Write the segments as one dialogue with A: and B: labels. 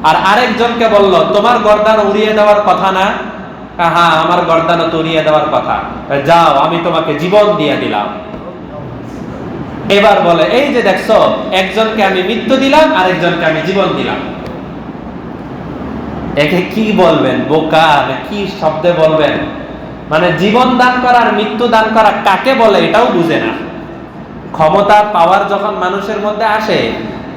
A: আর আরেকজনকে বলল তোমার গর্দান উড়িয়ে দেওয়ার কথা না? হ্যাঁ, আমার গর্দান তো উড়িয়ে দেওয়ার কথা, যাও আমি তোমাকে জীবন দিয়ে দিলাম। এবার বলে এই যে দেখছো, একজনকে আমি মৃত্যু দিলাম, আরেকজনকে আমি জীবন দিলাম। একে কি বলবেন, বোকা না কি শব্দে বলবেন? মানে জীবন দান করা আর মৃত্যু দান করা কাকে বলে এটাও বুঝে না। ক্ষমতা পাওয়ার যখন মানুষের মধ্যে আসে,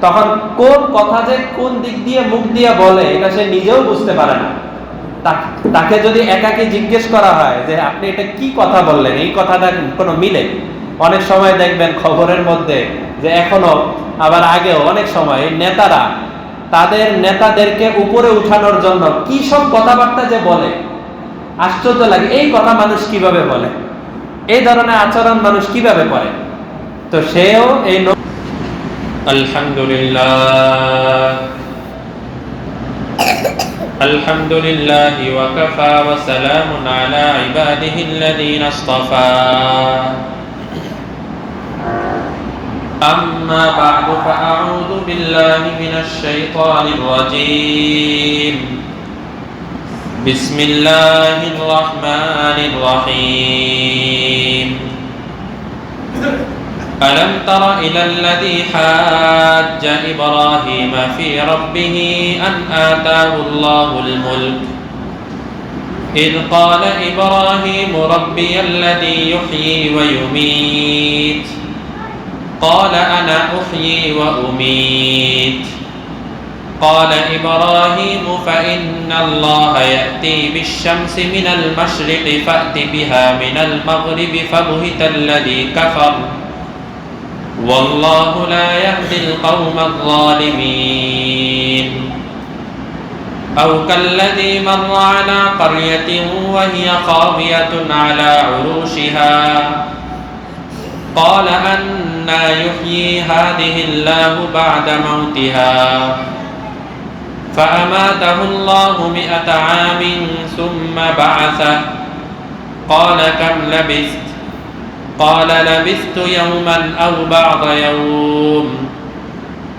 A: তখন কোন কথা যে কোন দিক দিয়ে মুখ দিয়ে বলে এটা সে নিজেও বুঝতে পারে না। তাকে যদি একাকে জিজ্ঞেস করা হয় যে আপনি এটা কি কথা বললেন, এই কথাটা কোনো মিলে? অনেক সময় দেখবেন খবরের মধ্যে যে এখনো, আবার আগেও অনেক সময় নেতারা তাদের নেতাদেরকে উপরে উঠানোর জন্য কি সব কথাবার্তা যে বলে, আশ্চর্য লাগে। এই কথা মানুষ কিভাবে বলে, এই ধরনের আচরণ মানুষ কিভাবে করে? তো সেও এই আলহামদুলিল্লাহ আলহামদুলিল্লাহ ওয়া কাফা ওয়া সালামুন আলা ইবাদিহিল্লাযীনা ইসতাফা আম্মা বা'দু ফাআউযু বিল্লাহি মিনাশ শাইতানির রাজীম বিসমিল্লাহির রহমানির রহিম ألم تر إلى الذي حاج إبراهيم في ربه أن آتاه الله الملك إذ قال إبراهيم ربي الذي يحيي ويميت قال أنا أحيي وأميت قال إبراهيم فإن الله يأتي بالشمس من المشرق فأت بها من المغرب فبهت الذي كفر والله لا يهدي القوم الظالمين أو كالذي مر على قرية وهي خاوية على عروشها قال أنى يحيي هذه الله بعد موتها فأماته الله 100 عام ثم بعثه قال كم لبثت قال لبثت يوما أو بعض يوم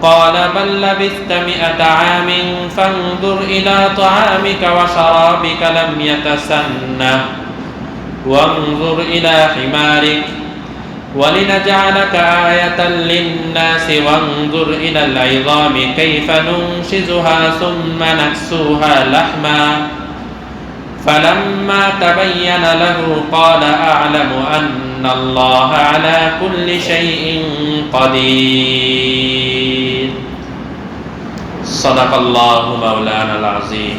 A: قال بل لبثت 100 عام فانظر إلى طعامك وشرابك لم يتسنه وانظر إلى حمارك ولنجعلك آية للناس وانظر إلى العظام كيف ننشزها ثم نكسوها لحما فلما تبين له قال أعلم أن الله على كل شيء قدير صدق الله مولانا العظيم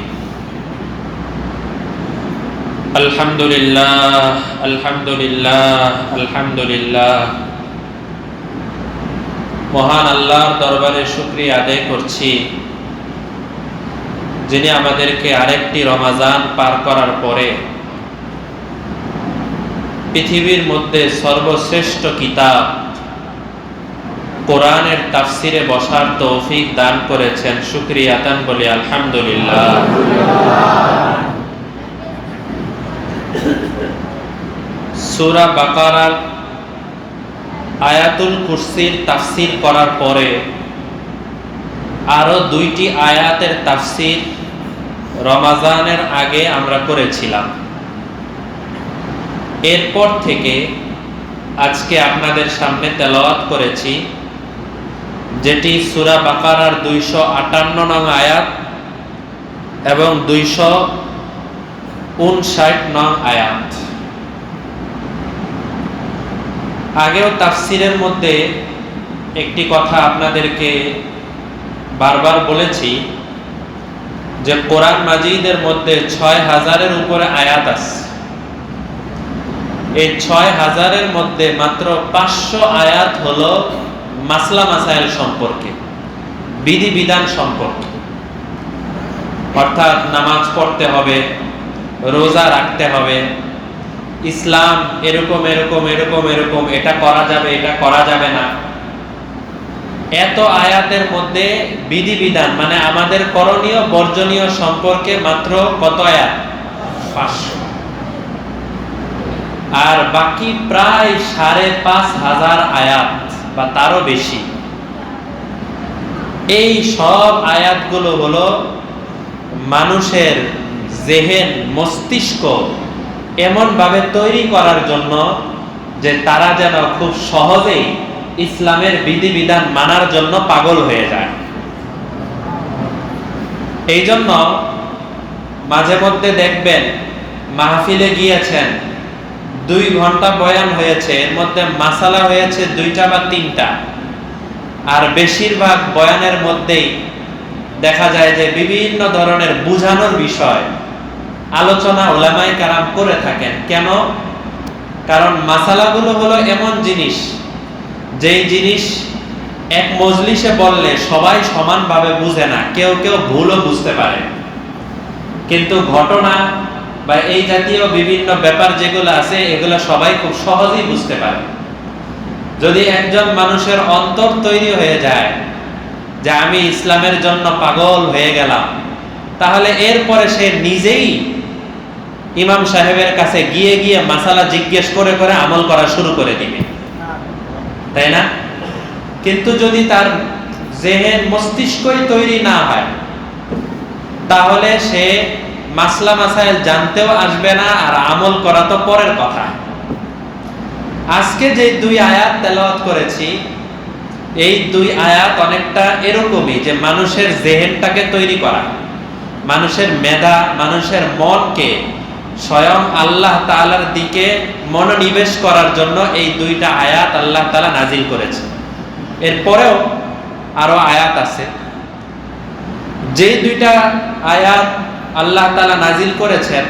A: الحمد لله الحمد لله الحمد لله মহান আল্লাহর দরবারে শুকরিয়া আদায় করছি, যিনি আমাদেরকে আরেকটি রমাজান পার করার পরে পৃথিবীর মধ্যে সর্বশ্রেষ্ঠ কিতাব কোরআনের তাফসিরে বসার তৌফিক দান করেছেন। শুকরিয়া তান বলি আলহামদুলিল্লাহ। সূরা বাকারার আয়াতুল কুরসির তাফসির করার পরে আরো 2টি আয়াতের তাফসির রমাজানের আগে আমরা করেছিলাম। এরপর থেকে আজকে আপনাদের সামনে তেলাওয়াত করেছি, যেটি সূরা বাকারার 258 নং আয়াত এবং 259 নং আয়াত। আগেও তাফসিরের মধ্যে একটি কথা আপনাদেরকে বারবার বলেছি যে কোরআন মাজিদের মধ্যে 6000-এর উপরে আয়াত আছে। এই 6000-এর মধ্যে মাত্র 500 আয়াত হলো মাসলা মাসাইল সম্পর্কে, বিধিবিধান সম্পর্কে, অর্থাৎ নামাজ পড়তে হবে, রোজা রাখতে হবে, ইসলাম এরকম এরকম এরকম এরকম, এটা করা যাবে এটা করা যাবে না। এত আয়াতের মধ্যে বিধিবিধান মানে আমাদের করণীয় বর্জনীয় সম্পর্কে মাত্র কত আয়াত? 500। আর বাকি প্রায় 5500 আয়াত বা তারও বেশি এই সব আয়াতগুলো হলো মানুষের জেহেন, মস্তিষ্ক এমনভাবে তৈরি করার জন্য যে তারা যেন খুব সহজেই ইসলামের বিধিবিধান মানার জন্য পাগল হয়ে যায়। এই জন্য মাঝে মধ্যে দেখবেন মাহফিলে গিয়েছেন, 2 ঘন্টা বয়ান হয়েছে, এর মধ্যে মাসালা হয়েছে 2টা বা 3টা, আর বেশিরভাগ বয়ানের মধ্যেই দেখা যায় যে বিভিন্ন ধরনের বুঝানোর বিষয় আলোচনা উলামায়ে কেরাম করে থাকেন। কেন? কারণ মাসালাগুলো হলো এমন জিনিস, যেই জিনিস এক মজলিসে বললে সবাই সমানভাবে বুঝে না, কেউ কেউ ভুলও বুঝতে পারে। কিন্তু ঘটনা বা এই জাতীয় বিভিন্ন ব্যাপার যেগুলো আছে এগুলো সবাই খুব সহজেই বুঝতে পারে। যদি একজন মানুষের অন্তর তৈরি হয়ে যায় যে আমি ইসলামের জন্য পাগল হয়ে গেলাম, তাহলে এরপরে সে নিজেই ইমাম সাহেবের কাছে গিয়ে গিয়ে মাসালা জিজ্ঞেস করে করে আমল করা শুরু করে দিবে, তাই না? কিন্তু যদি তার জেহেন, মস্তিষ্কই তৈরি না হয়, তাহলে সে মাসলা মাসাইল জানতেও আসবে না, আর আমল করা তো পরের কথা। আজকে যে 2 আয়াত তেলাওয়াত করেছি, এই 2 আয়াত অনেকটা এরকমই, যে মানুষের জেহেনটাকে তৈরি করা, মানুষের মেধা, মানুষের মনকে স্বয়ং আল্লাহ তাআলার দিকে মনোনিবেশ করার জন্য এই 2টা আয়াত আল্লাহ তাআলা নাজিল করেছে। এরপরেও আরো আয়াত আছে। যে 2টা আয়াত আল্লাহ তাআলা নাজিল করেছেন,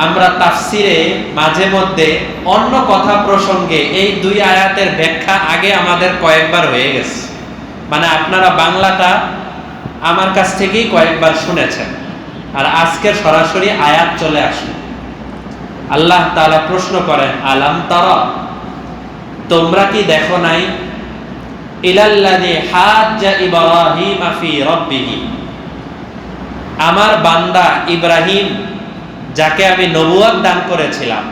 A: আমরা তাফসিরে মাঝে মধ্যে অন্য কথা প্রসঙ্গে এই 2 আয়াতের ব্যাখ্যা আগে আমাদের কয়েকবার হয়ে গেছে, মানে আপনারা বাংলাটা আমার কাছ থেকেই কয়েকবার শুনেছেন, আর আজকে সরাসরি আয়াত চলে আসে। আল্লাহ তাআলা প্রশ্ন করেন, আলাম তারা, তোমরা কি দেখো নাই, ইলাল্লাযী হাজ্জা ইব্রাহিম ফি রাব্বিহি, আমার বান্দা ইব্রাহিম যাকে আমি নবুয়ত দান করেছিলাম,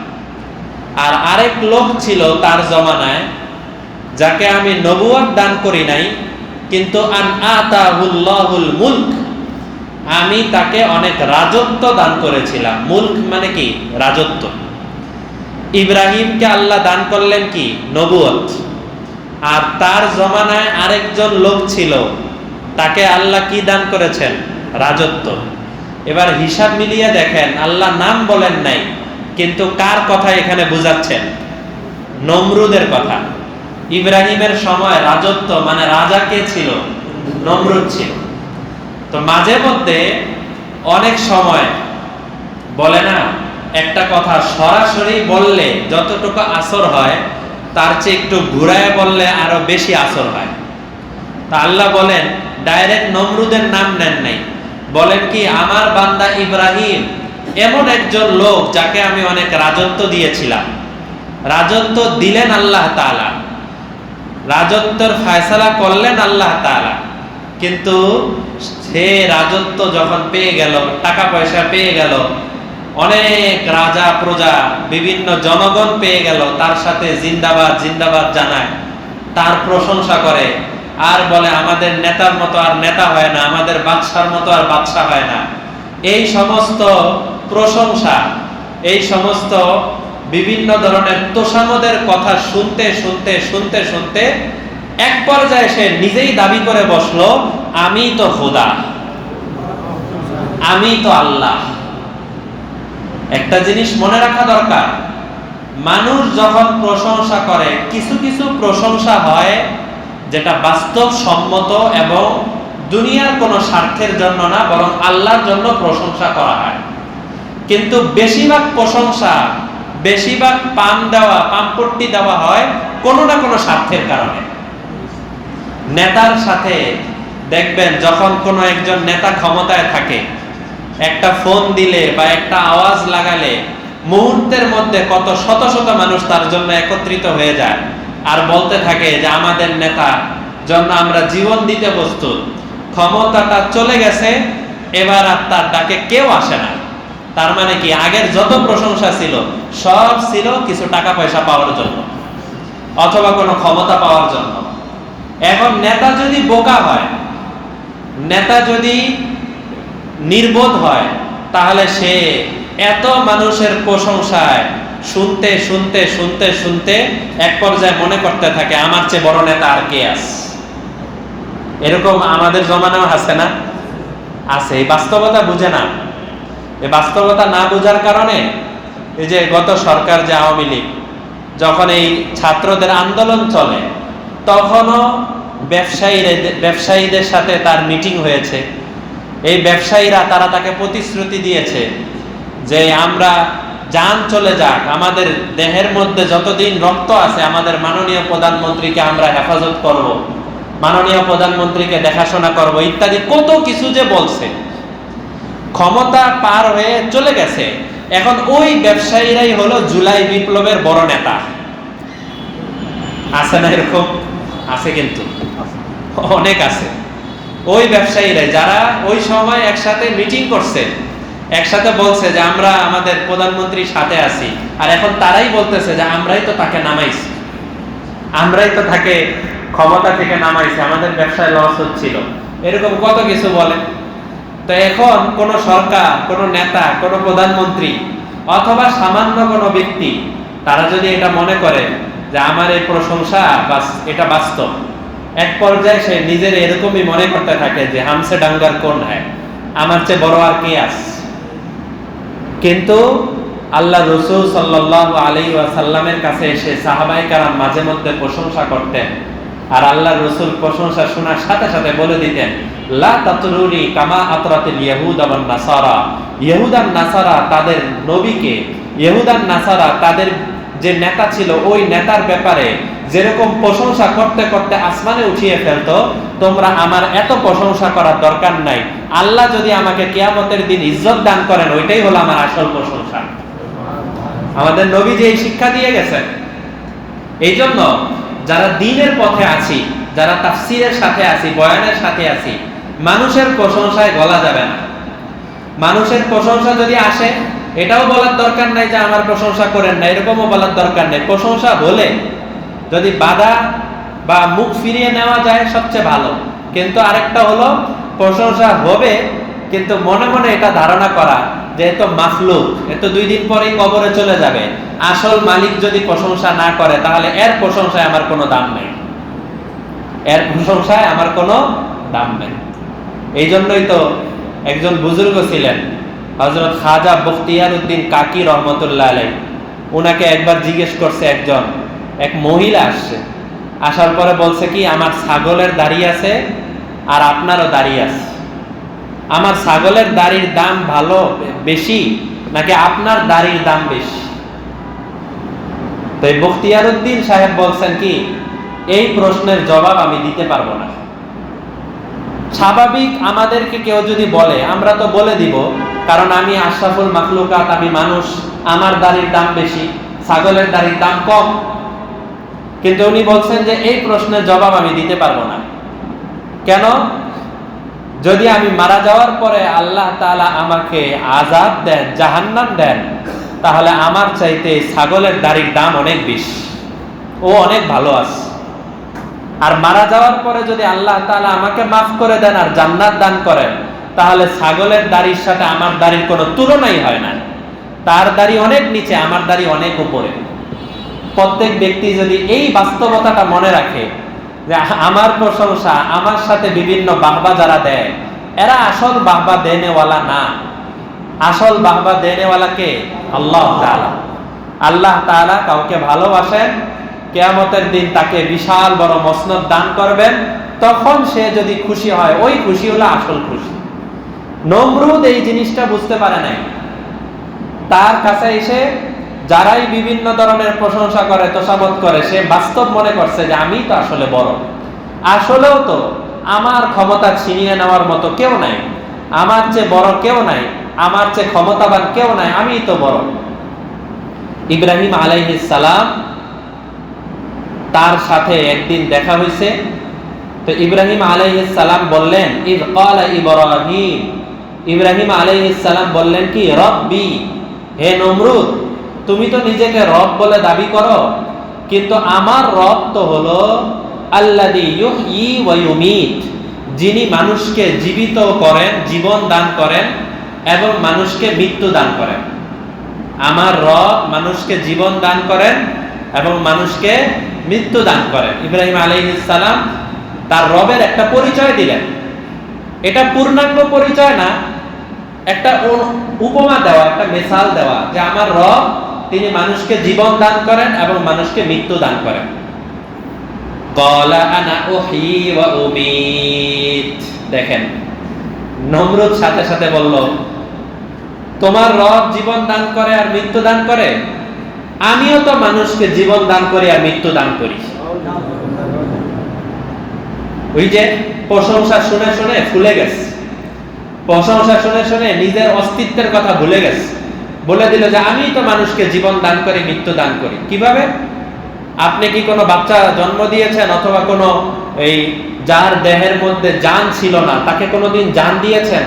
A: আর আরেক লোক ছিল তার জমানায় যাকে আমি নবুয়ত দান করি নাই, কিন্তু আন আতাহুল্লাহুল মুলক, আমি তাকে অনেক রাজত্ব দান করেছিলাম। মুলক মানে কি? রাজত্ব। ইব্রাহিমকে আল্লাহ দান করলেন কি? নবুয়ত। আর তার জমানায় আরেকজন লোক ছিল, তাকে আল্লাহ কি দান করেছেন? রাজত্ব। এবার হিসাব মিলিয়ে দেখেন, আল্লাহ নাম বলেন নাই, কিন্তু কার কথা এখানে বুঝাচ্ছেন? নমরুদের কথা। ইব্রাহিমের সময় রাজত্ব মানে রাজা কে ছিল? নমরুদ ছিল। তো মাঝে মধ্যে অনেক সময় বলে না, একটা কথা সরাসরি বললে যতটুকু আসর হয়, তার চেয়ে একটু ঘুরায় বললে আরো বেশি আসর হয়। তা আল্লাহ বলেন, ডাইরেক্ট নমরুদের নাম নেন নাই, বলেন কি, আমার বান্দা ইব্রাহিম এমন একজন লোক যাকে আমি অনেক রাজত্ব দিয়েছিলাম। রাজত্ব দিলেন আল্লাহ তাআলা, রাজত্বের ফয়সালা করলেন আল্লাহ তাআলা, কিন্তু সে রাজত্ব যখন পেয়ে গেল, টাকা পয়সা পেয়ে গেল, অনেক রাজা প্রজা বিভিন্ন জনগণ পেয়ে গেল, তার সাথে জিন্দাবাদ জিন্দাবাদ জানায়, তার প্রশংসা করে, আর বলে আমাদের নেতার মতো আর নেতা হয় না, আমাদের বাদশার মতো আর বাদশা হয় না। এই সমস্ত প্রশংসা, এই সমস্ত বিভিন্ন ধরনের তোষামদের কথা শুনতে শুনতে শুনতে শুনতে এক পর্যায়ে সে নিজেই দাবি করে বসলো, আমি তো খোদা, আমি তো আল্লাহ। একটা জিনিস মনে রাখা দরকার, মানুষ যখন প্রশংসা করে, কিছু কিছু প্রশংসা হয় যেটা বাস্তব সম্মত এবং দুনিয়ার কোনো স্বার্থের জন্য না, বরং আল্লাহর জন্য প্রশংসা করা হয়। কিন্তু বেশিরভাগ প্রশংসা, বেশিরভাগ পামপট্টি দেওয়া হয় কোনো না কোনো স্বার্থের কারণে। নেতার সাথে দেখবেন, যখন কোনো একজন নেতা ক্ষমতায় থাকে, একটা ফোন দিলে বা একটা আওয়াজ লাগালে মুহূর্তের মধ্যে কত শত শত মানুষ তার জন্য একত্রিত হয়ে যায়, আর বলতে থাকে যে আমাদের নেতা জন্য আমরা জীবন দিতে প্রস্তুত। ক্ষমতাটা চলে গেছে, এবার আর তার ডাকে কেউ আসে না। তার মানে কি, আগের যত প্রশংসা ছিল সব ছিল কিছু টাকা পয়সা পাওয়ার জন্য অথবা কোনো ক্ষমতা পাওয়ার জন্য। এখন নেতা যদি বোকা হয়, নেতা যদি নির্বোধ হয় তাহলে সে এত মানুষের প্রশংসায় শুনতে শুনতে শুনতে শুনতে এক পর্যায়ে মনে করতে থাকে আমার চেয়ে বড় নেতা আর কে আছে। এরকম আমাদের জমানাও আছে না? আছে। এই বাস্তবতা বুঝে না। এই বাস্তবতা না বোঝার কারণে এই যে গত সরকার যে আওয়ামী লীগ যখন এই ছাত্রদের আন্দোলন চলে তখনও ব্যবসায়ীদের সাথে তার মিটিং হয়েছে। এই ব্যবসায়ীরা তারা তাকে প্রতিশ্রুতি দিয়েছে যে আমরা জান চলে যাক, আমাদের দেহের মধ্যে যতদিন রক্ত আছে আমাদের মাননীয় প্রধানমন্ত্রীকে আমরা হেফাজত করব, মাননীয় প্রধানমন্ত্রীকে দেখাশোনা করব ইত্যাদি কত কিছু যে বলছে। ক্ষমতা পার হয়ে চলে গেছে, এখন ওই ব্যবসায়ীরাই হলো জুলাই বিপ্লবের বড় নেতা। আছে না এরকম? আছে, কিন্তু অনেক আছে। ওই ব্যবসায়ীরাই যারা ওই সময় একসাথে মিটিং করছে, একসাথে বলছে যে আমরা আমাদের প্রধানমন্ত্রীর সাথে আছি, আর এখন তারাই বলতেছে যে আমরাই তো তাকে নামাইছি, আমরাই তো তাকে ক্ষমতা থেকে নামাইছি, আমাদের ব্যবসায় লস হচ্ছিল, এরকম কত কিছু বলে। তো এখন কোন সরকার, কোন নেতা, কোন প্রধানমন্ত্রী অথবা সামান্য কোনো ব্যক্তি তারা যদি এটা মনে করে যে আমার এই প্রশংসা বাস এটা বাস্তব, এক পর্যায়ে সে নিজের এরকমই মনে করতে থাকে যে হামসে ডাঙ্গার কোন হয়, আমার চেয়ে বড় আর কে আছে। কিন্তু আল্লাহ রাসূল সাল্লাল্লাহু আলাইহি ওয়াসাল্লামের কাছে এসে সাহাবায়ে কেরাম মাঝে মধ্যে প্রশংসা করতেন, আর আল্লাহ রাসূল প্রশংসা শোনার সাথে সাথে বলে দিতেন লা তাতরুনি কামা আতরাতিল ইয়াহুদ ওয়ান নাসারা। ইহুদান নাসারা তাদের নবীকে, ইহুদান নাসারা তাদের যে নেতা ছিল ওই নেতার ব্যাপারে যেরকম প্রশংসা করতে করতে আসমানে উঠিয়ে ফেলতো, তোমরা আমার এত প্রশংসা করার দরকার নাই। আল্লাহ যদি আমাকে কিয়ামতের দিন ইজ্জত দান করেন ওইটাই হলো আমার আসল প্রশংসা। আমাদের নবী যে এই শিক্ষা দিয়ে গেছেন। এই জন্য যারা দ্বীনের পথে আছি, যারা তাফসীরের সাথে আছি, বয়ানের সাথে আছি, মানুষের প্রশংসায় গলা যাবে না। মানুষের প্রশংসা যদি আসে এটাও বলার দরকার নাই যে আমার প্রশংসা করেন না, এরকমও বলার দরকার নেই। প্রশংসা বলে যদি বাধা বা মুখ ফিরিয়ে নেওয়া যায় সবচেয়ে ভালো। কিন্তু আরেকটা হলো প্রশংসা হবে কিন্তু মনে মনে এটা ধারণা করা যে এত মাখলুক, এত 2 দিন পরেই কবরে চলে যাবে, আসল মালিক যদি প্রশংসা না করে তাহলে এর প্রশংসায় আমার কোনো দাম নেই, এর প্রশংসায় আমার কোনো দাম নেই। এই জন্যই তো একজন বুজুর্গ ছিলেন হযরত খাজা বখতিয়ার উদ্দিন কাকি রহমতুল্লাহ আলাইহি, ওনাকে একবার জিজ্ঞেস করছে এক মহিলা আসছে, আসার পরে বলছে কি আমার ছাগলের দাড়ি আছে আর আপনারও দাড়ি আছে, আমার ছাগলের দাড়ির দাম ভালো বেশি নাকি আপনার দাড়ির দাম বেশি? তো এই বখতিয়ার উদ্দিন সাহেব বলছেন কি এই প্রশ্নের জবাব আমি দিতে পারবো না। স্বাভাবিক আমাদেরকে কেউ যদি বলে আমরা তো বলে দিব, কারণ আমি আশরাফুল মাখলুকাত, আমি মানুষ, আমার দাড়ির দাম বেশি, ছাগলের দাড়ির দাম কম। কিন্তু উনি বলছেন যে এই প্রশ্নের জবাব আমি দিতে পারবো না। কেন? যদি আমি মারা যাওয়ার পরে আল্লাহ তাআলা আমাকে আযাব দেন, জাহান্নাম দেন, তাহলে আমার চাইতে ছাগলের দাড়ির দাম অনেক বেশি, ও অনেক ভালো আছে। আর মারা যাওয়ার পরে যদি আল্লাহ তাআলা আমাকে মাফ করে দেন আর জান্নাত দান করেন, তাহলে ছাগলের দাড়ির সাথে আমার দাড়ির কোনো তুলনাই হয় না। তার দাড়ি অনেক নিচে, আমার দাড়ি অনেক উপরে। প্রত্যেক ব্যক্তি যদি এই বাস্তবতাটা মনে রাখে যে আমার প্রশংসা, আমার সাথে বিভিন্ন বাহবা যারা দেয় এরা আসল বাহবা দেনেওয়ালা না। আসল বাহবা দেনেওয়ালাকে আল্লাহ তাআলা। আল্লাহ তাআলা কাউকে ভালোবাসেন, কিয়ামতের দিন তাকে বিশাল বড় মসনদ দান করবেন, তখন সে যদি খুশি হয় ওই খুশি হলো আসল খুশি। নমরুদ এই জিনিসটা বুঝতে পারে নাই। তার কাছে এসে যারাই বিভিন্ন ধরনের প্রশংসা করে, তোষামত করে, সে বাস্তব মনে করছে যে আমি তো আসলে বড়। আসলেও তো আমার ক্ষমতা ছিনিয়ে নেওয়ার মতো কেউ নাই, আমার চেয়ে বড় কেউ নাই, আমার চেয়ে ক্ষমতাবান কেউ নাই, আমিই তো বড়। ইব্রাহিম আলাইহিস সালাম তার সাথে একদিন দেখা হয়েছে। তো ইব্রাহিম আলাইহিস সালাম বললেন, ইয ক্বালা ইব্রাহিম, ইব্রাহিম আলাইহিস সালাম বললেন কি রব্বি, হে নমরুদ তুমি তো নিজেকে রব বলে দাবি করো, কিন্তু আমার রব তো হলো আল্লাযী ইউহয়ী ওয়া ইউমীত, যিনি মানুষকে জীবিত করেন, জীবন দান করেন এবং মানুষকে মৃত্যু দান করেন। আমার রব মানুষকে জীবন দান করেন এবং মানুষকে মৃত্যু দান করেন। ইব্রাহিম আলাইহিস সালাম তার রবের একটা পরিচয় দিলেন। এটা পূর্ণাঙ্গ পরিচয় না, একটা উপমা দেওয়া, একটা মিসাল দেওয়া যে আমার রব তিনি মানুষকে জীবন দান করেন এবং মানুষকে মৃত্যু দান করেন। ক্বালা আনা উহয়ী ওয়া উমীত। দেখেন, নমরুদ সাথে সাথে বলল, তোমার রব জীবন দান করে আর মৃত্যু দান করে, আমিও তো মানুষকে জীবন দান করি আর মৃত্যু দান করি। ওই যে প্রশংসা শুনে শুনে ফুলে গেছে, প্রশংসা শুনে শুনে নিজের অস্তিত্বের কথা ভুলে গেছে, বলে দিল যে আমি তো মানুষকে জীবন দান করি, মৃত্যু দান করি। কিভাবে? আপনি কি কোনো বাচ্চা জন্ম দিয়েছেন অথবা কোনো এই যার দেহের মধ্যে জান ছিল না তাকে কোনোদিন জান দিয়েছেন?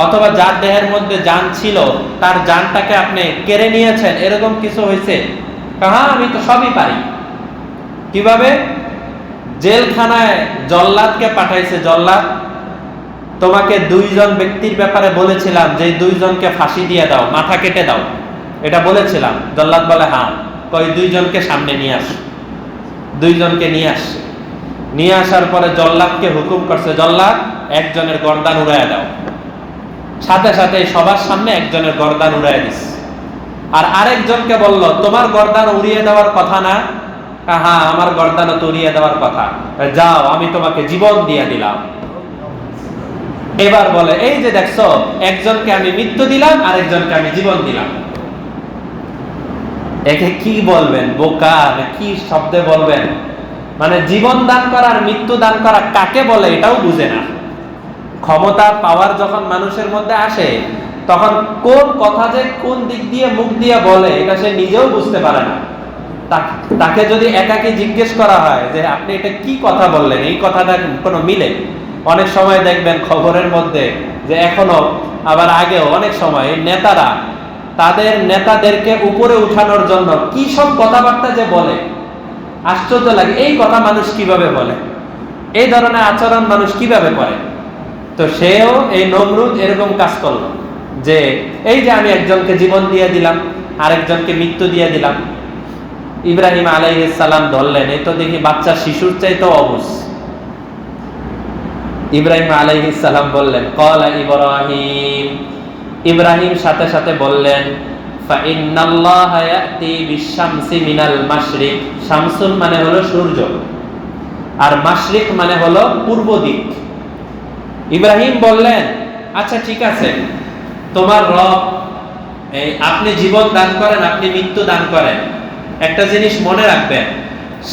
A: অথবা যার দেহের মধ্যে জান ছিল তার জানটাকে আপনি কেড়ে নিয়েছেন, এরকম কিছু হয়েছে? হ্যাঁ, আমি তো সবই পারি। কিভাবে? জেলখানায় জল্লাদকে পাঠাইছে, জল্লাদ তোমাকে দুইজন ব্যক্তির ব্যাপারে বলেছিলাম যে দুইজনকে ফাঁসি দিয়ে দাও, মাথা কেটে দাও, এটা বলেছিলাম। জল্লাদ বলে হ্যাঁ। কই দুইজনকে সামনে নিয়ে আস। দুইজনকে নিয়ে আসছে, নিয়ে আসার পরে জল্লাদকে হুকুম করছে, জল্লাদ একজনের গর্দান উড়াইয়া দাও। সাথে সাথে সবার সামনে একজনের গর্দান উড়াইয়া দিস। আর আরেকজনকে বলল তোমার গর্দান উড়িয়ে দেওয়ার কথা না? হ্যাঁ, আমার গর্দানও তো উড়িয়ে দেওয়ার কথা, যাও আমি তোমাকে জীবন দিয়ে দিলাম। এবার বলে এই যে দেখছো, একজনকে আমি মৃত্যু দিলাম আর একজনকে আমি জীবন দিলাম। একে কি বলবেন? বোকা না কি শব্দে বলবেন? মানে জীবন দান করা আর মৃত্যু দান করা কাকে বলে এটাও বুঝে না। ক্ষমতা পাওয়ার যখন মানুষের মধ্যে আসে তখন কোন কথা যে কোন দিক দিয়ে মুখ দিয়ে বলে এটা সে নিজেও বুঝতে পারে না। তাকে যদি একাকে জিজ্ঞেস করা হয় যে আপনি এটা কি কথা বললেন, এই কথাটা কোনো মিলে? অনেক সময় দেখবেন খবরের মধ্যে যে এখনো আবার আগেও অনেক সময় নেতারা তাদের নেতাদেরকে উপরে উঠানোর জন্য কি সব কথাবার্তা যে বলে, আশ্চর্য লাগে। এই কথা মানুষ কিভাবে বলে? এই ধরনের আচরণ মানুষ কিভাবে করে? তো সেও এই নমরুদ এরকম কাজ করলো যে এই যে আমি একজনকে জীবন দিয়ে দিলাম আরেকজনকে মৃত্যু দিয়ে দিলাম। ইব্রাহিম আলাইহিস সালাম ধরলেন, এই তো দেখি বাচ্চা শিশুর চাইতে অবুঝ। ইব্রাহিম আলাইহিস সালাম বললেন, ক্বালা ইব্রাহিম, ইব্রাহিম সাথে সাথে বললেন, ফা ইন্নাল্লাহা ইয়াতি বিশ-শামসি মিনাল মাশরিক। শামসুন মানে হলো সূর্য আর মাশরিক মানে হলো পূর্ব দিক। ইব্রাহিম বললেন, আচ্ছা ঠিক আছে, তোমার রব আপনি জীবন দান করেন, আপনি মৃত্যু দান করেন। একটা জিনিস মনে রাখবেন,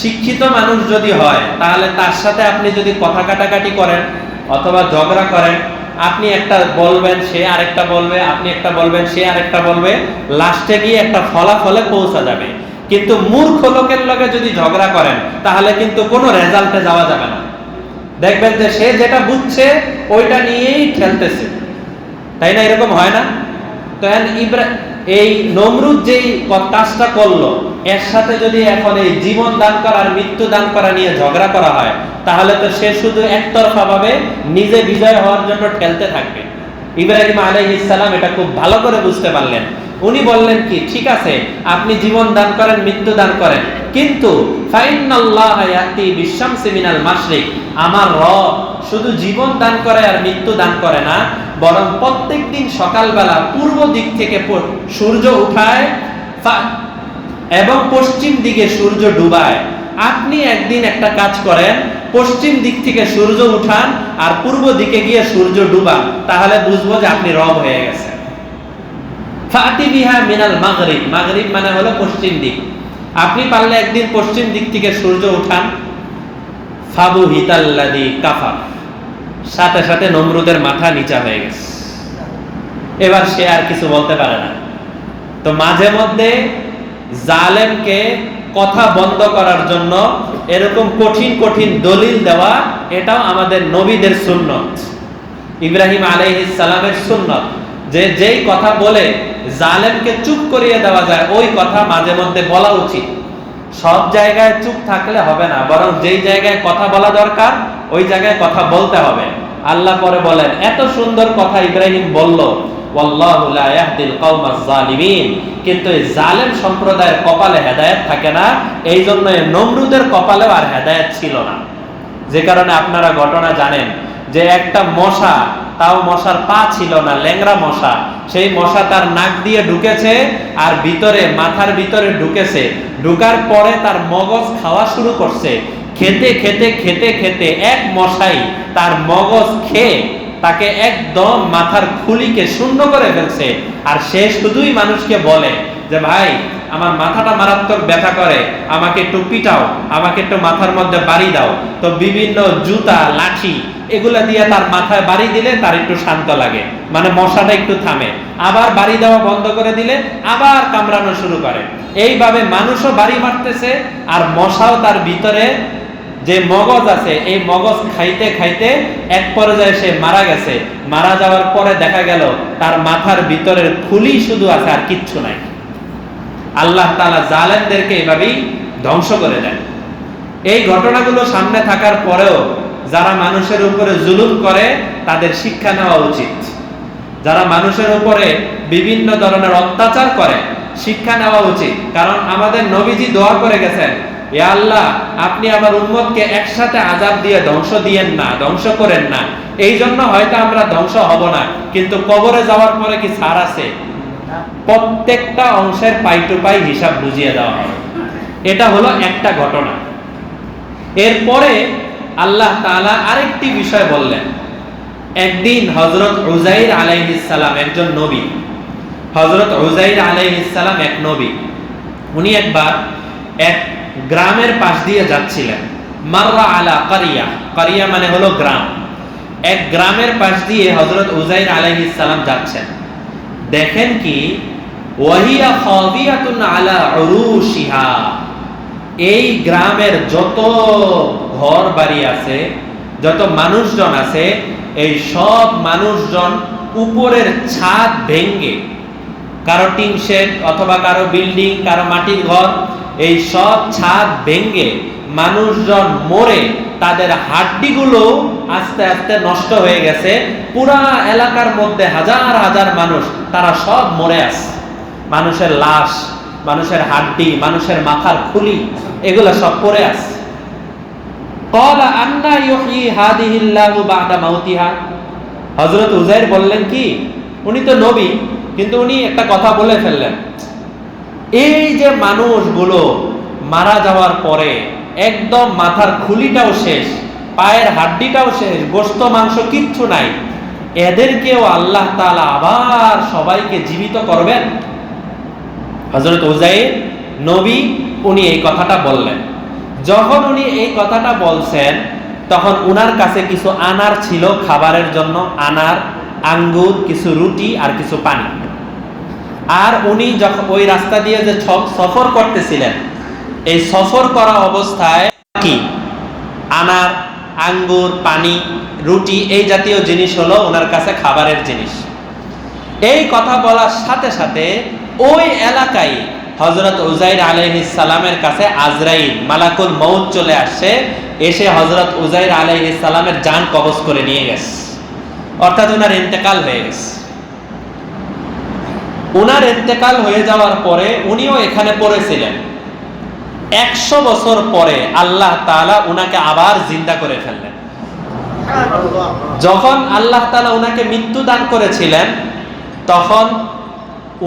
A: শিক্ষিত মানুষ যদি হয় তাহলে তার সাথে আপনি যদি কথা কাটাকাটি করেন অথবা ঝগড়া করেন, আপনি একটা বলবেন সে আরেকটা বলবে, আপনি একটা বলবেন সে আরেকটা বলবে, লাস্টে গিয়ে একটা ফলাফলে পৌঁছা যাবে। কিন্তু মূর্খ লোকের লগে যদি ঝগড়া করেন তাহলে কিন্তু কোনো রেজাল্টে যাওয়া যাবে না। দেখবেন যে সে যেটা বুঝছে ওইটা নিয়েই ঠেলতেছে, তাই না? এরকম হয় না? তো এই নমরুদ যেই কাজটা করলো এর সাথে যদি এখন এই জীবন দান করা আর মৃত্যু দান করা নিয়ে ঝগড়া করা হয় তাহলে তো সে শুধু একতরফা ভাবে নিজে বিজয় হওয়ার জন্য ঠেলতে থাকবে। ইব্রাহিম আলাইহিস সালাম এটা খুব ভালো করে বুঝতে পারলেন। উনি বললেন কি, ঠিক আছে আপনি জীবন দান করেন, মৃত্যু দান করেন, কিন্তু ফাইনাল্লাহা ইয়াতি বিশ-শামসি মিনাল মাশরিক, আমার রব শুধু জীবন দান করে আর মৃত্যু দান করে না, বরং প্রত্যেকদিন সকালবেলা পূর্ব দিক থেকে সূর্য উঠায় এবং পশ্চিম দিকে সূর্য ডুবায়। আপনি একদিন একটা কাজ করেন, পশ্চিম দিক থেকে সূর্য উঠান আর পূর্ব দিকে গিয়ে সূর্য ডুবান, তাহলে বুঝবো যে আপনি রব হয়ে গেছেন। ফাতি বিহা মিনাল মাগরিব, মাগরিব মানে হলো পশ্চিম দিক। আপনি পারলে একদিন পশ্চিম দিক থেকে সূর্য উঠান। ফাবু হিতাল্লাযী কাফার, সাথে সাথে নমরুদের মাথা নিচা হয়ে গেছে। এবার সে আর কিছু বলতে পারে না। তো মাঝে মধ্যে জালেমকে কথা বন্ধ করার জন্য এরকম কঠিন কঠিন দলিল দেওয়া, এটাও আমাদের নবীদের সুন্নত, ইব্রাহিম আলাইহিস সালামের সুন্নত, যে যেই কথা বলে জালেমকে চুপ করিয়ে দেওয়া যায় ওই কথা মাঝে মধ্যে বলা উচিত। সব জায়গায় চুপ থাকলে হবে না, বরং যেই জায়গায় কথা বলা দরকার ওই জায়গায় কথা বলতে হবে। আল্লাহ পরে বলেন, এত সুন্দর কথা ইব্রাহিম বলল, ওয়াল্লাহু লা ইয়াহদিল কওমাজ জালিমিন, কিন্তু এই জালেম সম্প্রদায়ের কপালে হেদায়েত থাকে না, এই জন্য নমরুদের কপালেও আর হেদায়েত ছিল না। যে কারণে আপনারা ঘটনা জানেন যে একটা মশা, তাও মশার পা ছিল না, ল্যাংড়া মশা, সেই মশা তার নাক দিয়ে ঢুকেছে আর ভিতরে মাথার ভিতরে ঢুকেছে, ঢুকার পরে তার মগজ খাওয়া শুরু করছে। খেতে খেতে খেতে খেতে এক মশাই তার মগজ খেয়ে তাকে একদম মাথার খুলিকে শূন্য করে ফেলছে। আর সে শুধুই মানুষকে বলে যে ভাই আমার মাথাটা মারাত্মক ব্যথা করে, আমাকে একটু পিটাও, আমাকে একটু মাথার মধ্যে বাড়ি দাও। তো বিভিন্ন জুতা লাঠি এগুলা দিয়ে তার মাথায় বাড়ি দিলে তার একটু শান্ত লাগে, মানে মশাটা একটু থামে। আবার বাড়ি দেওয়া বন্ধ করে দিলে আবার কামড়ানো শুরু করে। এইভাবে মানুষও বাড়ি মারতেছে আর মশাও তার ভিতরে যে মগজ আছে এই মগজ খাইতে খাইতে এক পর্যায়ে সে মারা গেছে। মারা যাওয়ার পরে দেখা গেল তার মাথার ভিতরের খুলি শুধু আছে, আর কিচ্ছু নাই। আল্লাহ তাআলা জালেমদেরকে এভাবেই ধ্বংস করে দেন। এই ঘটনাগুলো সামনে থাকার পরেও যারা মানুষের উপরে জুলুম করে তাদের শিক্ষা নেওয়া উচিত। যারা মানুষের উপরে বিভিন্ন ধরনের অত্যাচার করে শিক্ষা নেওয়া উচিত। কারণ আমাদের নবীজি দোয়া করে গেছেন, হে আল্লাহ আপনি আমার উম্মতকে একসাথে আযাব দিয়ে ধ্বংস দিয়েন না, ধ্বংস করেন না। এই জন্য হয়তো আমরা ধ্বংস হব না, কিন্তু কবরে যাওয়ার পরে কি ছাড় আছে? প্রত্যেকটা অংশের পাই টু পাই হিসাব বুঝিয়ে দেওয়া হবে। এটা হলো একটা ঘটনা। এরপরে আল্লাহ তাআলা আরেকটি বিষয় বললেন। একদিন হযরত উযাইর আলাইহিস সালাম একজন নবী, হযরত উযাইর আলাইহিস সালাম এক নবী, উনি একবার এক গ্রামের পাশ দিয়ে যাচ্ছিলেন। মাররা আলা কারিয়া, কারিয়া মানে হলো গ্রাম। এক গ্রামের পাশ দিয়ে হযরত উযাইর আলাইহিস সালাম যাচ্ছেন। দেখেন কি ওয়াহিয়া খাবিয়াতুন আলা উরুশিহা, এই গ্রামের যত ঘর বাড়ি আছে, যত মানুষজন আছে, এই সব মানুষজন উপরের ছাদ ভেঙে, কারো টিন শেড অথবা কারো বিল্ডিং, কারো মাটির ঘর, এই সব ছাদ ভেঙে মানুষজন মরে তাদের হাড্ডিগুলো আস্তে আস্তে নষ্ট হয়ে গেছে। পুরা এলাকার মধ্যে হাজার হাজার মানুষ, তারা সব মরে আছে। মানুষের লাশ, মানুষের হাড্ডি, মানুষের মাথার খুলি, এগুলো সব পড়ে আছে। ক্বালা আন্না ইউহয়ি হাদিহিল্লাহু বা'দা মাউতিহা, হযরত উযাইর বললেন কি, উনি তো নবী, কিন্তু উনি একটা কথা বলে ফেললেন, এই যে মানুষগুলো মারা যাওয়ার পরে একদম মাথার খুলিটাও শেষ, পায়ের হাড্ডিটাও শেষ, গোশত মাংস কিচ্ছু নাই, এদেরকেও আল্লাহ তাআলা আবার সবাইকে জীবিত করবেন। হযরত উযাইর নবী, উনি এই কথাটা বললেন। যখন উনি এই কথাটা বলছেন তখন উনার কাছে কিছু আনার ছিল খাবারের জন্য, আনার, আঙ্গুর, কিছু রুটি আর কিছু পানি। আর উনি যখন ওই রাস্তা দিয়ে যে সফর করতেছিলেন, এই সফর করা অবস্থায় কি আনার, আঙ্গুর, পানি, রুটি এই জাতীয় জিনিস হলো ওনার কাছে খাবারের জিনিস। এই কথা বলার সাথে সাথে ওই এলাকায় হযরত উযাইর আলাইহিস সালামের কাছে আজরাইল, মালাকুল মউত চলে আসছে, এসে হযরত উযাইর আলাইহিস সালামের জান কবজ করে নিয়ে গেছে, অর্থাৎ ওনার ইন্তেকাল হয়ে গেছে। ওনার ইন্তেকাল হয়ে যাওয়ার পরে উনিও এখানে পড়েছিলেন। 100 বছর পরে আল্লাহ তাআলা উনাকে আবার জিন্দা করে ফেললেন। যখন আল্লাহ তাআলা উনাকে মৃত্যু দান করেছিলেন তখন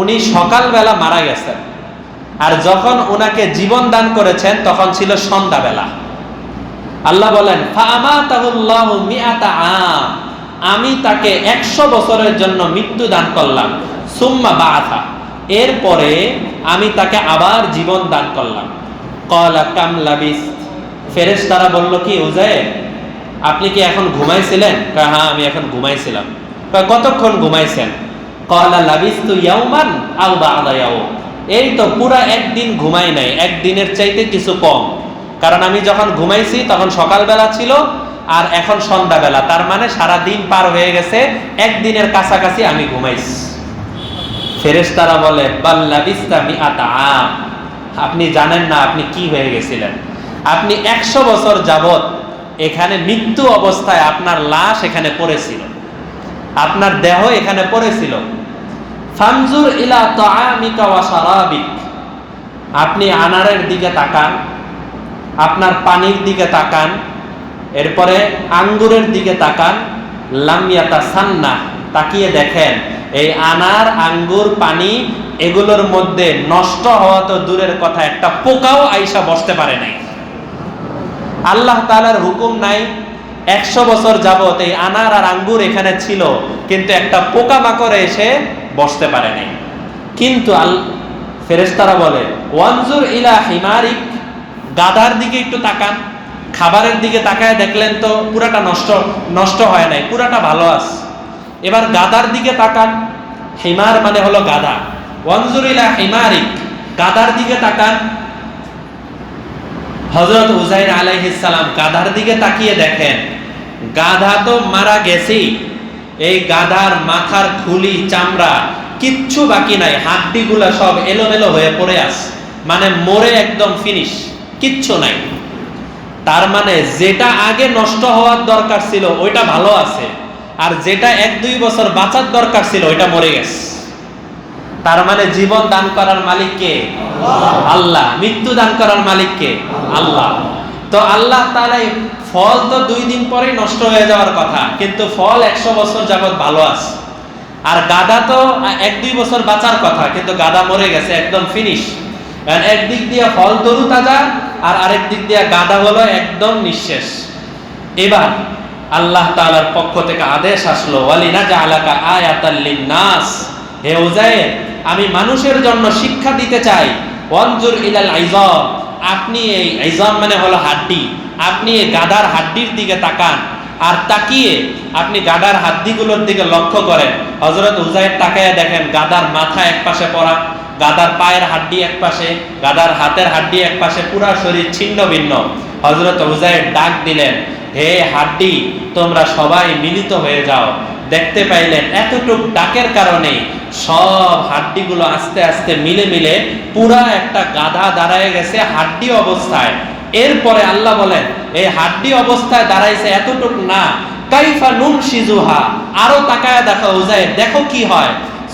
A: উনি সকালবেলা মারা গেছেন, আর যখন উনাকে জীবন দান করেছেন তখন ছিল সন্ধ্যাবেলা। আল্লাহ বলেন, ফাআমাতাহুল্লাহু মিআতা আম, আমি তাকে 100 বছরের জন্য মৃত্যু দান করলাম। সুম্মা বাআসা, এরপরে আমি তাকে আবার জীবন দান করলাম। ক্বালা কাম লাবিস, ফেরেশতারা বলল কি, উযাইর আপনি কি এখন ঘুমাইছিলেন? হ্যাঁ আমি এখন ঘুমাইছিলাম। কতক্ষণ ঘুমাইছেন? ক্বালা লাবিস্তু ইয়াওমান আও বা'দা ইয়াওম, এই তো পুরা একদিন ঘুমাই নাই, একদিনের চাইতে কিছু কম, কারণ আমি যখন ঘুমাইছি তখন সকালবেলা ছিল আর এখন সন্ধ্যাবেলা, তার মানে সারা দিন পার হয়ে গেছে, একদিনের কাছাকাছি আমি ঘুমাইছি। ফেরেশতারা বলে, বাল লাবিস্তা মিআতা আম, আপনি জানেন না আপনি কি হয়ে গেছিলেন। আপনি 100 বছর যাবত এখানে মৃত্যু অবস্থায় আপনার লাশ এখানে পড়েছিল, আপনার দেহ এখানে পড়েছিল। ফানজুর ইলা তাআমিকা ওয়া শারাবিক, আপনি আনারের দিকে তাকান, আপনার পানির দিকে তাকান, এরপরে আঙ্গুরের দিকে তাকান। লাম ইয়াতাসান্না, তাকিয়ে দেখেন এই আনার, আঙ্গুর, পানি এগুলোর মধ্যে নষ্ট হওয়া তো দূরের কথা, একটা পোকাও আইসা বসতে পারে নাই। আল্লাহ তাআলার হুকুম নাই 100 বছর যাবত এই আনার আর আঙ্গুর এখানে ছিল, কিন্তু একটা পোকা মাকড় এসে বসতে পারে নাই। কিন্তু ফেরেশতারা বলে ওয়ানজুর ইলা হিমারিক, গাধার দিকে একটু তাকান, খাবারের দিকে তাকায় দেখলেন তো পুরাটা নষ্ট হয় নাই, পুরাটা ভালো আছে। এবার গাধার দিকে তাকান, হিমার মানে হলো গাধা। ওয়ানজুর ইলা হিমারিক, গাধার দিকে তাকান। হযরত উযাইর আলাইহিস সালাম গাধার দিকে তাকিয়ে দেখেন গাধা তো মারা গেছেই, এই গাধার মাথার খুলি, চামড়া কিচ্ছু বাকি নাই, হাড্ডিগুলা সব এলোমেলো হয়ে পড়ে আছে, মানে মরে একদম ফিনিশ, কিচ্ছু নাই। তার মানে যেটা আগে নষ্ট হওয়ার দরকার ছিল ওইটা ভালো আছে, আর যেটা 1-2 বছর বাঁচার দরকার ছিল ওইটা মরে গেছে। তার মানে জীবন দান করার মালিক কে? আল্লাহ। মৃত্যু দান করার মালিক কে? আল্লাহ। তো আল্লাহ তাআলা ফল তো 2 দিন পরেই নষ্ট হয়ে যাওয়ার কথা, কিন্তু ফল 100 বছর যাবত ভালো আছে। আর গাধা তো 1-2 বছর বাঁচার কথা, কিন্তু গাধা মরে গেছে, একদম ফিনিশ। একদিক দিয়ে ফল তরু তাজা, আর আরেক দিক দিয়ে গাধা হলো একদম নিঃশেষ। এবার আল্লাহ তাআলার পক্ষ থেকে আদেশ আসলো ওয়ালিনাজআলাকা আয়াতাল লিন্নাস, হে উযাইর আমি মানুষের জন্য শিক্ষা দিতে চাই। ওয়ানজুর ইলাল আইযাম, আপনি এই আইযাম মানে হলো হাড্ডি, আপনি এই গাধার হাড্ডির দিকে তাকান, আর তাকিয়ে আপনি গাধার হাড্ডিগুলোর দিকে লক্ষ্য করেন। হযরত উযাইর তাকায় দেখেন গাধার মাথা এক পাশে পড়া, গাধার পায়ের হাড্ডি এক পাশে, গাধার হাতের হাড্ডি এক পাশে, পুরা শরীর ছিন্ন ভিন্ন। হযরত উযাইর ডাক দিলেন, হে হাড্ডি তোমরা সবাই মিলিত হয়ে যাও। দেখতে পাইলেন এতটুক ডাকের কারণে সব হাড্ডিগুলো আস্তে আস্তে মিলে মিলে পুরা একটা গাধা দাঁড়ায় গেছে হাড্ডি অবস্থায়। এরপরে আল্লাহ বলেন এই হাড্ডি অবস্থায় দাঁড়াইছে এতটুক না, কাইফা নুনশিজুহা, আরো তাকায় দেখো উযাইর, দেখো কি হয়।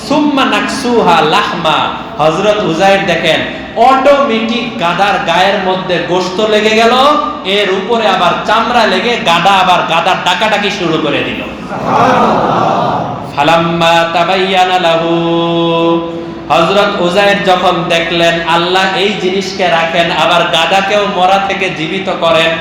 A: সুম্মা নাকসুহা লাহমা, হযরত উযাইর দেখেন অটোমেটিক গাধার গায়ের মধ্যে গোশত লেগে গেল, এর উপরে আবার চামড়া লেগে গাধা আবার গাধার ডাকাডাকি শুরু করে দিল। ফালাম্মা তাবায়্যানা লাহু, হযরত উযাইর যখন দেখলেন আল্লাহ এই জিনিসকে রাখেন আবার গাধাকেও মরা থেকে জীবিত করেন,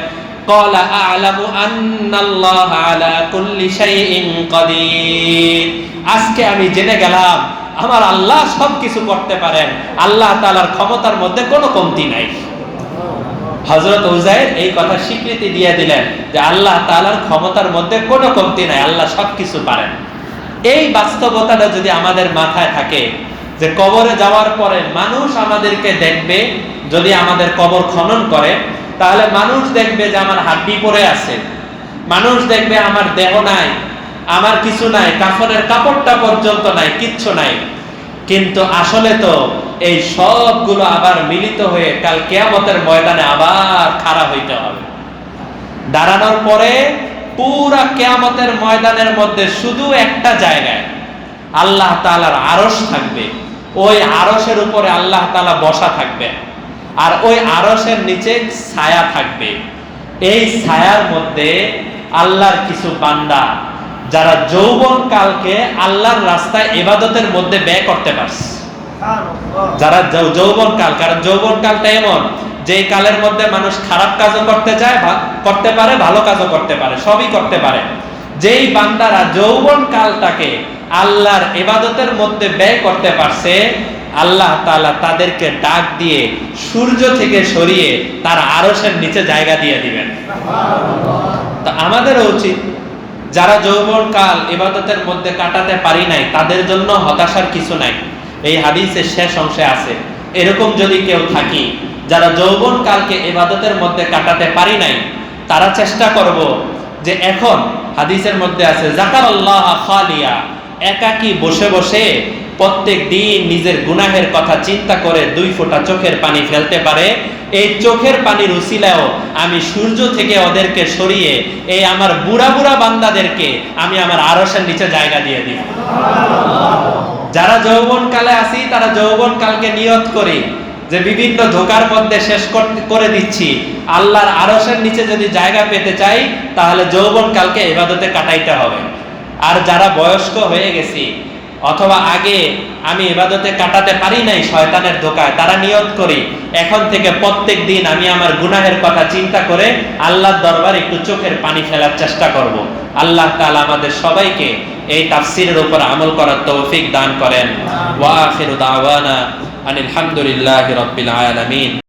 A: ক্বালা আ'লামু আন্নাল্লাহা আলা কুল্লি শাইইন কাদির, আজকে আমি জেনে গেলাম আমার আল্লাহ সবকিছু করতে পারেন, আল্লাহ তাআলার ক্ষমতার মধ্যে কোনো কমতি নাই। হযরত উযাইর এই কথা স্বীকৃতি দিয়ে দিলেন যে আল্লাহ তাআলার ক্ষমতার মধ্যে কোনো কমতি নাই, আল্লাহ সবকিছু পারেন। এই বাস্তবতাটা যদি আমাদের মাথায় থাকে যে কবরে যাওয়ার পরে মানুষ আমাদেরকে দেখবে, যদি আমাদের কবর খনন করে তাহলে মানুষ দেখবে যে আমার হাড্ডি পড়ে আছে, মানুষ দেখবে আমার দেহ নাই, আমার কিছু নাই, কাফনের কাপড়টা পর্যন্ত নাই, কিচ্ছু নাই। কিন্তু আসলে তো এই সবগুলো আবার মিলিত হয়ে কাল কিয়ামতের ময়দানে আবার খাড়া হইতে হবে। দাঁড়ানোর পরে পুরা কিয়ামতের ময়দানের মধ্যে শুধু একটা জায়গায় আল্লাহ তাআলার আরশ থাকবে, ওই আরশের উপরে আল্লাহ তাআলা বসা থাকবে, আর ওই আরশের নিচে ছায়া থাকবে। এই ছায়ার মধ্যে আল্লাহর কিছু বান্দা যারা যৌবন কালকে আল্লাহর রাস্তায় ইবাদতের মধ্যে ব্যয় করতে পারছে, যারা যৌবন কাল, কারণ যৌবন কালটা এমন যে কালের মধ্যে মানুষ খারাপ কাজও করতে পারে, ভালো কাজও করতে পারে, সবই করতে পারে। যেই বান্দারা যৌবন কালটাকে আল্লাহর ইবাদতের মধ্যে ব্যয় করতে পারছে, আল্লাহ তাআলা তাদেরকে ডাক দিয়ে সূর্য থেকে সরিয়ে তার আরশের নিচে জায়গা দিয়ে দিবেন। তো আমাদেরও উচিত যারা যৌবন কাল ইবাদতের মধ্যে কাটাতে পারি নাই তাদের জন্য হতাশার কিছু নাই। এই হাদিসের শেষ অংশে আছে এরকম যদি কেউ থাকি যারা যৌবন কালকে ইবাদতের মধ্যে কাটাতে পারি নাই, তারা চেষ্টা করব যে এখন হাদিসের মধ্যে আছে যাকারাল্লাহ খালিয়া, একাকী বসে বসে প্রত্যেক দিন নিজের গুনাহের কথা চিন্তা করে 2 ফোঁটা চোখের পানি ফেলতে পারে, এই চোখের পানির উসিলায়ও আমি সূর্য থেকে ওদেরকে সরিয়ে এই আমার বুড়া বুড়া বান্দাদেরকে আমি আমার আরশের নিচে জায়গা দিয়ে দিব। যারা যৌবনকালে আছি তারা যৌবনকালকে নিয়ত করি যে বিভিন্ন ধোকার মধ্যে শেষ করে দিচ্ছি, আল্লাহর আরশের নিচে যদি জায়গা পেতে চাই তাহলে যৌবনকালকে ইবাদতে কাটাইতে হবে। আর যারা বয়স্ক হয়ে গেছি অথবা আগে আমি ইবাদতে কাটাতে পারি নাই শয়তানের ধোকায়, তারা নিয়ত করি এখন থেকে প্রত্যেক দিন আমি আমার গুনাহের কথা চিন্তা করে আল্লাহর দরবারে একটু চোখের পানি ফেলার চেষ্টা করব। আল্লাহ তাআলা আমাদের সবাইকে এই তাফসীরের উপর আমল করার তৌফিক দান করেন। ওয়া আখিরু দাওয়ানা আনিল হামদুলিল্লাহি রাব্বিল আলামিন।